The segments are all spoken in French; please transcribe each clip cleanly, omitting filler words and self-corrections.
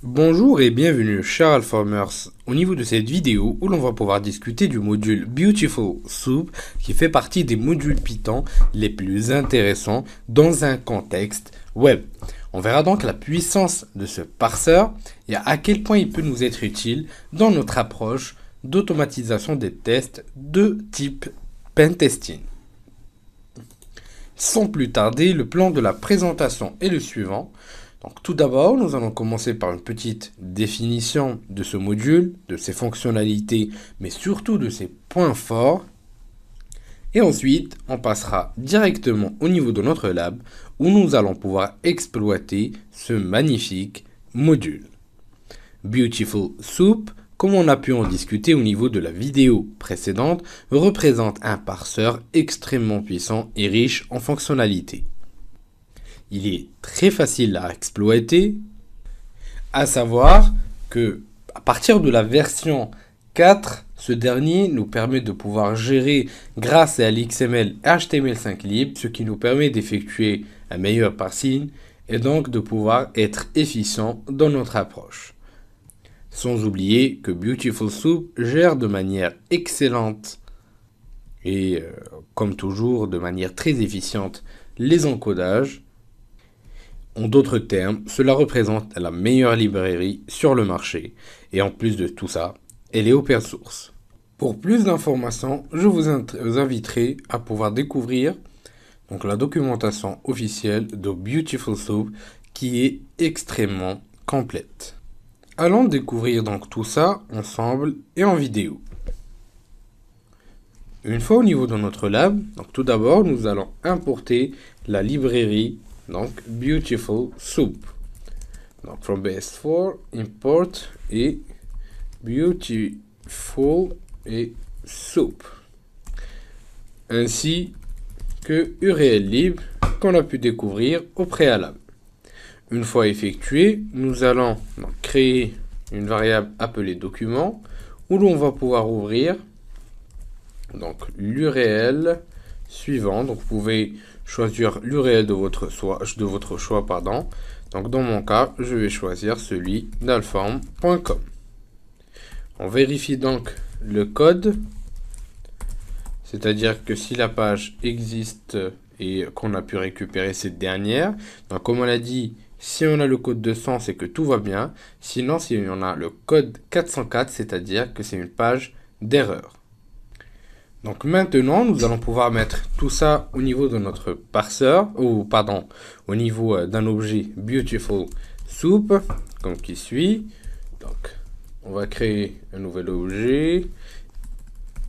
Bonjour et bienvenue chers Alphamers au niveau de cette vidéo où l'on va pouvoir discuter du module Beautiful Soup qui fait partie des modules Python les plus intéressants dans un contexte web. On verra donc la puissance de ce parseur et à quel point il peut nous être utile dans notre approche d'automatisation des tests de type pentesting. Sans plus tarder, le plan de la présentation est le suivant. Donc, tout d'abord, nous allons commencer par une petite définition de ce module, de ses fonctionnalités, mais surtout de ses points forts. Et ensuite, on passera directement au niveau de notre lab, où nous allons pouvoir exploiter ce magnifique module. Beautiful Soup, comme on a pu en discuter au niveau de la vidéo précédente, représente un parseur extrêmement puissant et riche en fonctionnalités. Il est très facile à exploiter, à savoir que à partir de la version 4, ce dernier nous permet de pouvoir gérer grâce à l'XML HTML5 libre, ce qui nous permet d'effectuer un meilleur parsing et donc de pouvoir être efficient dans notre approche. Sans oublier que Beautiful Soup gère de manière excellente et comme toujours de manière très efficiente les encodages. En d'autres termes, cela représente la meilleure librairie sur le marché. Et en plus de tout ça, elle est open source. Pour plus d'informations, je vous inviterai à pouvoir découvrir donc, la documentation officielle de Beautiful Soup qui est extrêmement complète. Allons découvrir donc tout ça ensemble et en vidéo. Une fois au niveau de notre lab, donc tout d'abord, nous allons importer la librairie donc Beautiful Soup. Donc from bs4 import et Beautiful et Soup, ainsi que URL libre qu'on a pu découvrir au préalable. Une fois effectué, nous allons donc créer une variable appelée document où l'on va pouvoir ouvrir donc l'URL suivant. Donc vous pouvez choisir l'URL de votre choix. Donc dans mon cas, je vais choisir celui d'alform.com. On vérifie donc le code, c'est-à-dire que si la page existe et qu'on a pu récupérer cette dernière, donc comme on l'a dit, si on a le code 200, c'est que tout va bien. Sinon, si on a le code 404, c'est-à-dire que c'est une page d'erreur. Donc maintenant, nous allons pouvoir mettre tout ça au niveau de notre parseur, au niveau d'un objet Beautiful Soup, comme qui suit. Donc, on va créer un nouvel objet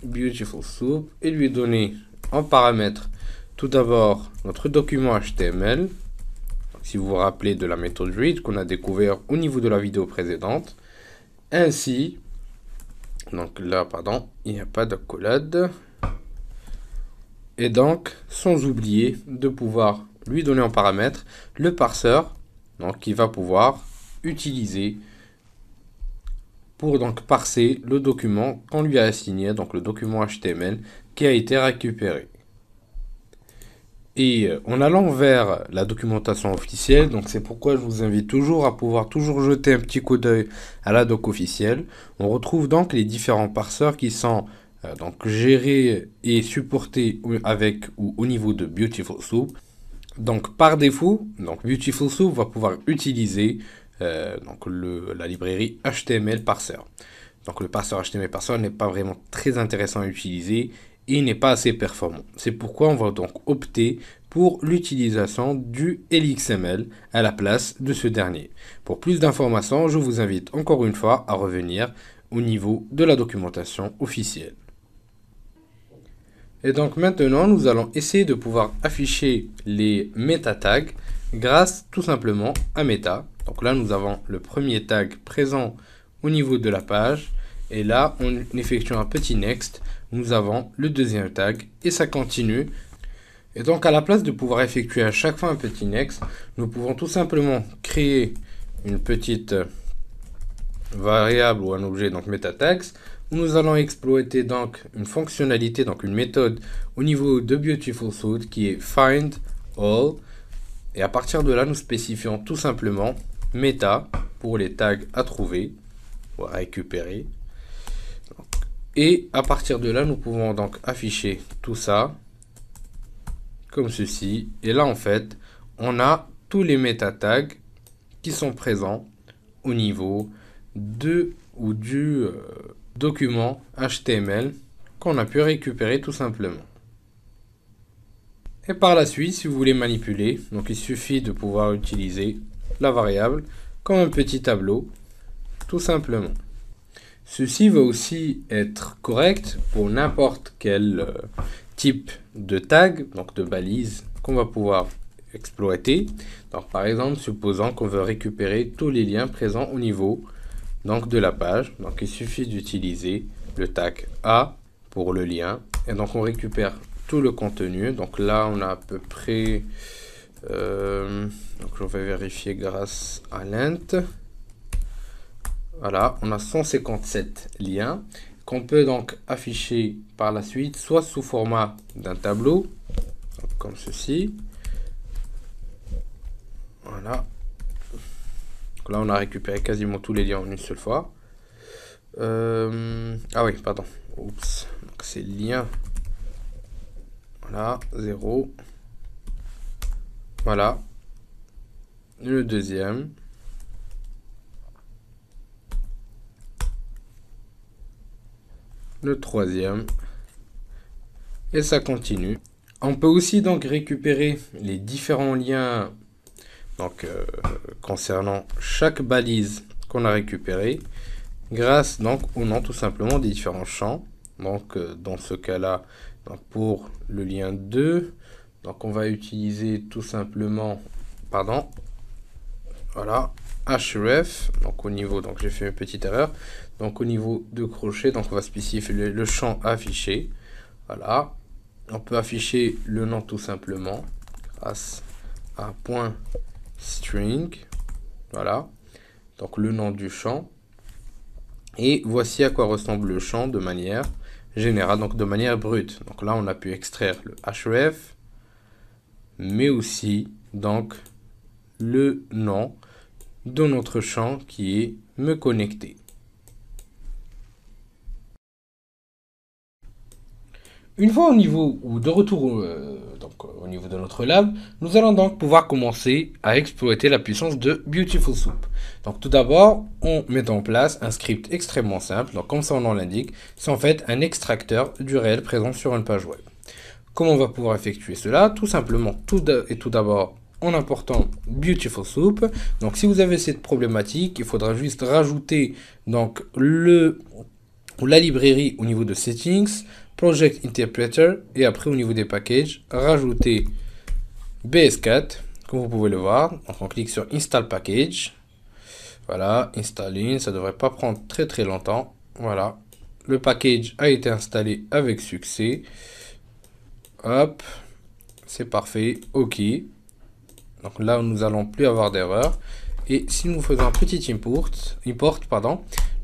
Beautiful Soup et lui donner en paramètre tout d'abord notre document HTML. Donc, si vous vous rappelez de la méthode read qu'on a découvert au niveau de la vidéo précédente, ainsi. Donc là, il n'y a pas d'accolade. Et donc, sans oublier de pouvoir lui donner en paramètre le parseur donc, qu'il va pouvoir utiliser pour donc parser le document qu'on lui a assigné, donc le document HTML qui a été récupéré. Et en allant vers la documentation officielle, donc c'est pourquoi je vous invite toujours à pouvoir jeter un petit coup d'œil à la doc officielle. On retrouve donc les différents parseurs qui sont donc gérés et supportés avec ou au niveau de Beautiful Soup. Donc par défaut, donc Beautiful Soup va pouvoir utiliser la librairie HTML parser. Donc le parseur HTML parser n'est pas vraiment très intéressant à utiliser. Il n'est pas assez performant. C'est pourquoi on va donc opter pour l'utilisation du LXML à la place de ce dernier. Pour plus d'informations, je vous invite encore une fois à revenir au niveau de la documentation officielle. Et donc maintenant, nous allons essayer de pouvoir afficher les meta tags grâce tout simplement à meta. Donc là, nous avons le premier tag présent au niveau de la page. Et là, en effectuant un petit next, nous avons le deuxième tag et ça continue. Et donc à la place de pouvoir effectuer à chaque fois un petit next, nous pouvons tout simplement créer une petite variable ou un objet, donc meta-tags, où nous allons exploiter donc une fonctionnalité, donc une méthode au niveau de Beautiful Soup qui est find all. Et à partir de là, nous spécifions tout simplement meta pour les tags à trouver ou à récupérer. Et à partir de là, nous pouvons donc afficher tout ça comme ceci. Et là, en fait, on a tous les méta tags qui sont présents au niveau de ou du document HTML qu'on a pu récupérer tout simplement. Et par la suite, si vous voulez manipuler, donc il suffit de pouvoir utiliser la variable comme un petit tableau, tout simplement. Ceci va aussi être correct pour n'importe quel type de tag, donc de balise, qu'on va pouvoir exploiter. Donc par exemple, supposons qu'on veut récupérer tous les liens présents au niveau donc, de la page. Donc il suffit d'utiliser le tag A pour le lien. Et donc on récupère tout le contenu. Donc là, on a à peu près... donc je vais vérifier grâce à l'int. Voilà, on a 157 liens qu'on peut donc afficher par la suite, soit sous format d'un tableau, comme ceci. Voilà. Donc là, on a récupéré quasiment tous les liens en une seule fois. Ah oui, pardon. Oups. Donc c'est lien. Voilà, 0. Voilà. Le deuxième. Le troisième, et ça continue. On peut aussi donc récupérer les différents liens donc, concernant chaque balise qu'on a récupéré grâce donc au nom tout simplement des différents champs. Donc dans ce cas-là, pour le lien 2, donc on va utiliser tout simplement, pardon, voilà, href, donc au niveau, donc j'ai fait une petite erreur, donc au niveau de crochet, donc on va spécifier le champ affiché, voilà, on peut afficher le nom tout simplement, grâce à .string, voilà, donc le nom du champ, et voici à quoi ressemble le champ de manière générale, donc de manière brute, donc là on a pu extraire le href, mais aussi, donc, le nom de notre champ qui est me connecter. Une fois au niveau ou de retour au niveau de notre lab, nous allons donc pouvoir commencer à exploiter la puissance de Beautiful Soup. Donc tout d'abord, on met en place un script extrêmement simple. Donc comme son nom l'indique, c'est en fait un extracteur du réel présent sur une page web. Comment on va pouvoir effectuer cela? Tout simplement, tout d'abord, en important Beautiful Soup. Donc si vous avez cette problématique, il faudra juste rajouter donc la librairie au niveau de Settings, Project Interpreter, et après au niveau des packages, rajouter BS4, comme vous pouvez le voir. Donc on clique sur Install Package. Voilà, installer, ça devrait pas prendre très longtemps. Voilà, le package a été installé avec succès. Hop, c'est parfait, ok. Donc là, nous allons plus avoir d'erreur. Et si nous faisons un petit import,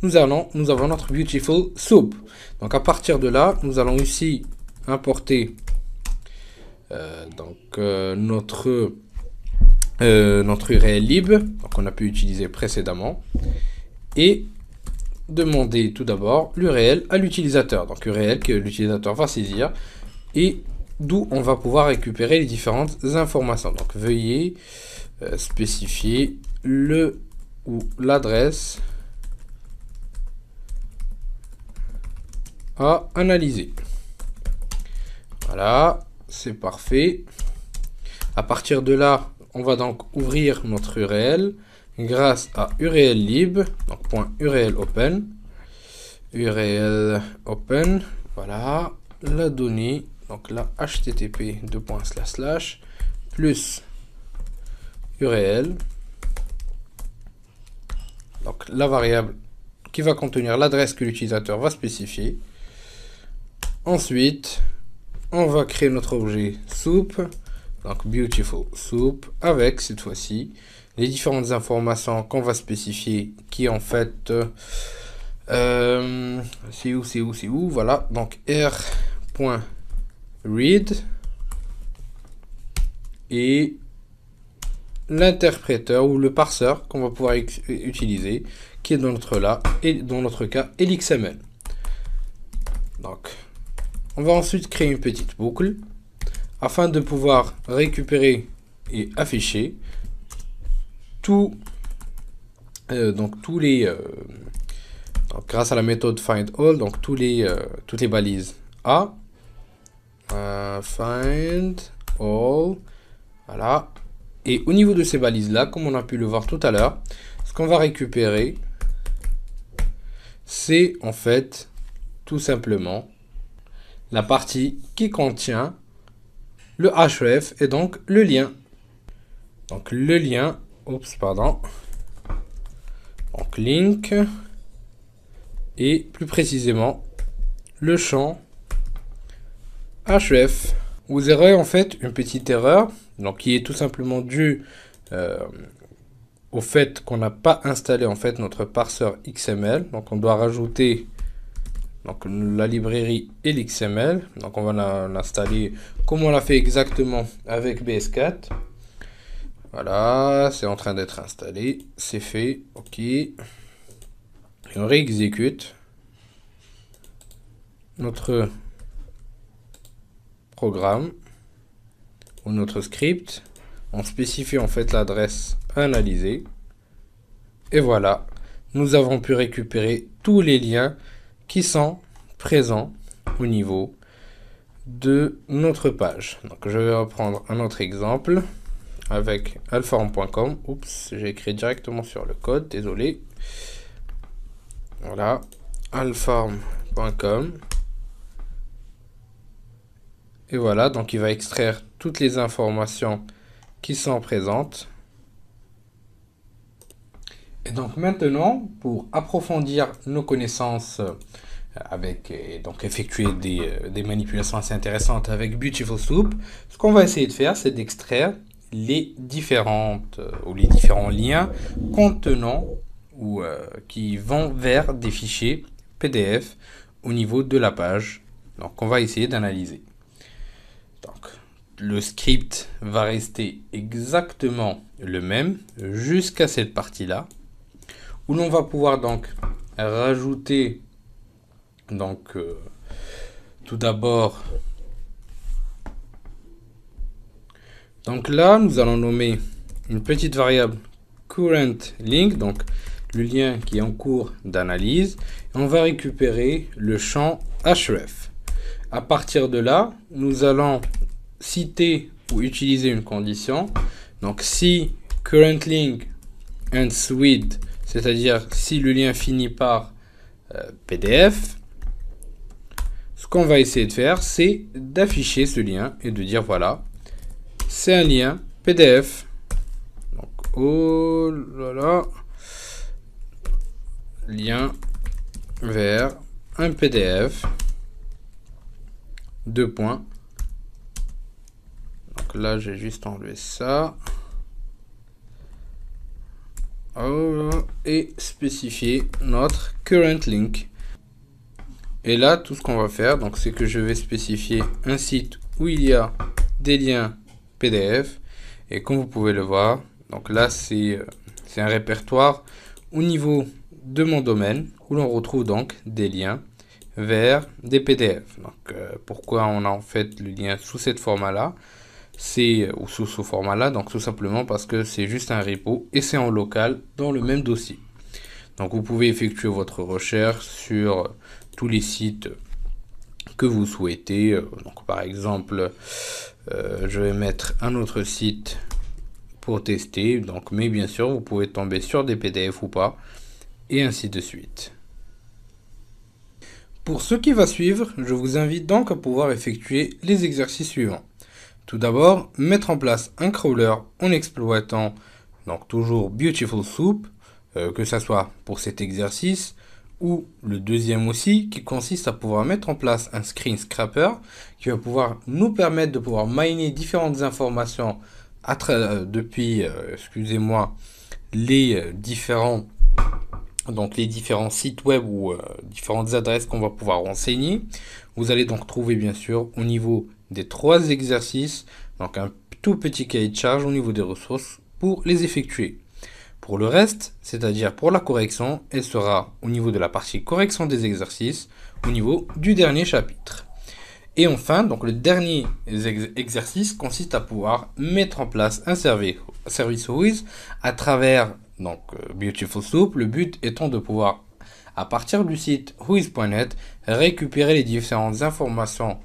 nous avons notre Beautiful Soup. Donc à partir de là, nous allons aussi importer notre URL lib, qu'on a pu utiliser précédemment, et demander tout d'abord l'URL à l'utilisateur. Donc URL que l'utilisateur va saisir et d'où on va pouvoir récupérer les différentes informations. Donc veuillez spécifier le ou l'adresse à analyser. Voilà, c'est parfait. À partir de là, on va donc ouvrir notre URL grâce à URL lib, donc .url open, voilà, la donnée, donc la http plus URL, donc la variable qui va contenir l'adresse que l'utilisateur va spécifier. Ensuite, on va créer notre objet soup, donc Beautiful Soup, avec cette fois-ci les différentes informations qu'on va spécifier, qui en fait c'est où, voilà, donc r.read et l'interpréteur ou le parseur qu'on va pouvoir utiliser, qui est dans notre cas LXML. Donc, on va ensuite créer une petite boucle afin de pouvoir récupérer et afficher donc grâce à la méthode findAll, donc toutes les balises A, find all, voilà. Et au niveau de ces balises là, comme on a pu le voir tout à l'heure, ce qu'on va récupérer, c'est en fait tout simplement la partie qui contient le href et donc le lien. Donc le lien, donc link, et plus précisément le champ href. Vous aurez en fait une petite erreur, donc qui est tout simplement due au fait qu'on n'a pas installé en fait notre parseur XML. Donc on doit rajouter donc la librairie LXML. Donc on va l'installer comme on l'a fait exactement avec BS4. Voilà, c'est en train d'être installé, c'est fait, ok. Et on réexécute notre programme ou notre script. On spécifie en fait l'adresse à analyser. Et voilà, nous avons pu récupérer tous les liens qui sont présents au niveau de notre page. Donc je vais reprendre un autre exemple avec alform.com. Oups, j'ai écrit directement sur le code, désolé. Voilà, alform.com. Et voilà, donc il va extraire toutes les informations qui sont présentes. Et donc maintenant, pour approfondir nos connaissances et donc effectuer des manipulations assez intéressantes avec Beautiful Soup, ce qu'on va essayer de faire, c'est d'extraire les différents liens contenant ou qui vont vers des fichiers PDF au niveau de la page. Donc on va essayer d'analyser. Donc le script va rester exactement le même jusqu'à cette partie-là, où l'on va pouvoir donc rajouter tout d'abord. Donc là, nous allons nommer une petite variable current link, donc le lien qui est en cours d'analyse. On va récupérer le champ href. À partir de là, nous allons citer ou utiliser une condition. Donc si current link ends with, c'est-à-dire si le lien finit par PDF, ce qu'on va essayer de faire, c'est d'afficher ce lien et de dire voilà, c'est un lien PDF. Donc, oh là là, lien vers un PDF. Deux points. Donc là, j'ai juste enlevé ça. Oh, et spécifier notre current link. Et là, tout ce qu'on va faire, donc c'est que je vais spécifier un site où il y a des liens PDF. Et comme vous pouvez le voir, donc là, c'est un répertoire au niveau de mon domaine où l'on retrouve donc des liens vers des PDF. Donc, pourquoi on a en fait le lien sous cette format-là, ou sous ce format-là, donc tout simplement parce que c'est juste un repo et c'est en local dans le même dossier. Donc, vous pouvez effectuer votre recherche sur tous les sites que vous souhaitez. Donc, par exemple, je vais mettre un autre site pour tester. Donc, mais bien sûr, vous pouvez tomber sur des PDF ou pas, et ainsi de suite. Pour ce qui va suivre, je vous invite donc à pouvoir effectuer les exercices suivants. Tout d'abord, mettre en place un crawler en exploitant donc toujours Beautiful Soup, que ce soit pour cet exercice ou le deuxième aussi, qui consiste à pouvoir mettre en place un screen scraper qui va pouvoir nous permettre de pouvoir miner différentes informations depuis les différents sites web ou différentes adresses qu'on va pouvoir renseigner. Vous allez donc trouver bien sûr au niveau des 3 exercices donc un tout petit cahier de charge au niveau des ressources pour les effectuer. Pour le reste, c'est-à-dire pour la correction, elle sera au niveau de la partie correction des exercices, au niveau du dernier chapitre. Et enfin, donc le dernier exercice consiste à pouvoir mettre en place un service Whois à travers Beautiful Soup. Le but étant de pouvoir, à partir du site whois.net, récupérer les différentes informations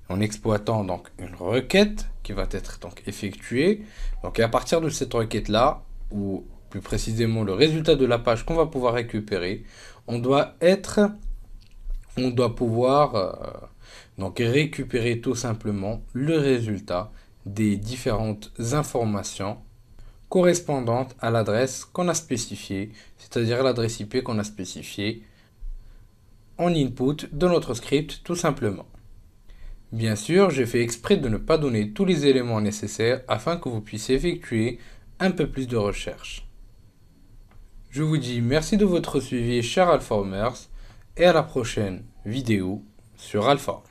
en exploitant donc une requête qui va être donc effectuée. Donc, et à partir de cette requête-là, ou plus précisément le résultat de la page qu'on va pouvoir récupérer, on doit pouvoir donc récupérer tout simplement le résultat des différentes informations correspondantes à l'adresse qu'on a spécifiée, c'est-à-dire l'adresse IP qu'on a spécifiée en input de notre script tout simplement. Bien sûr, j'ai fait exprès de ne pas donner tous les éléments nécessaires afin que vous puissiez effectuer un peu plus de recherche. Je vous dis merci de votre suivi, chers Alphaomers, et à la prochaine vidéo sur Alpha.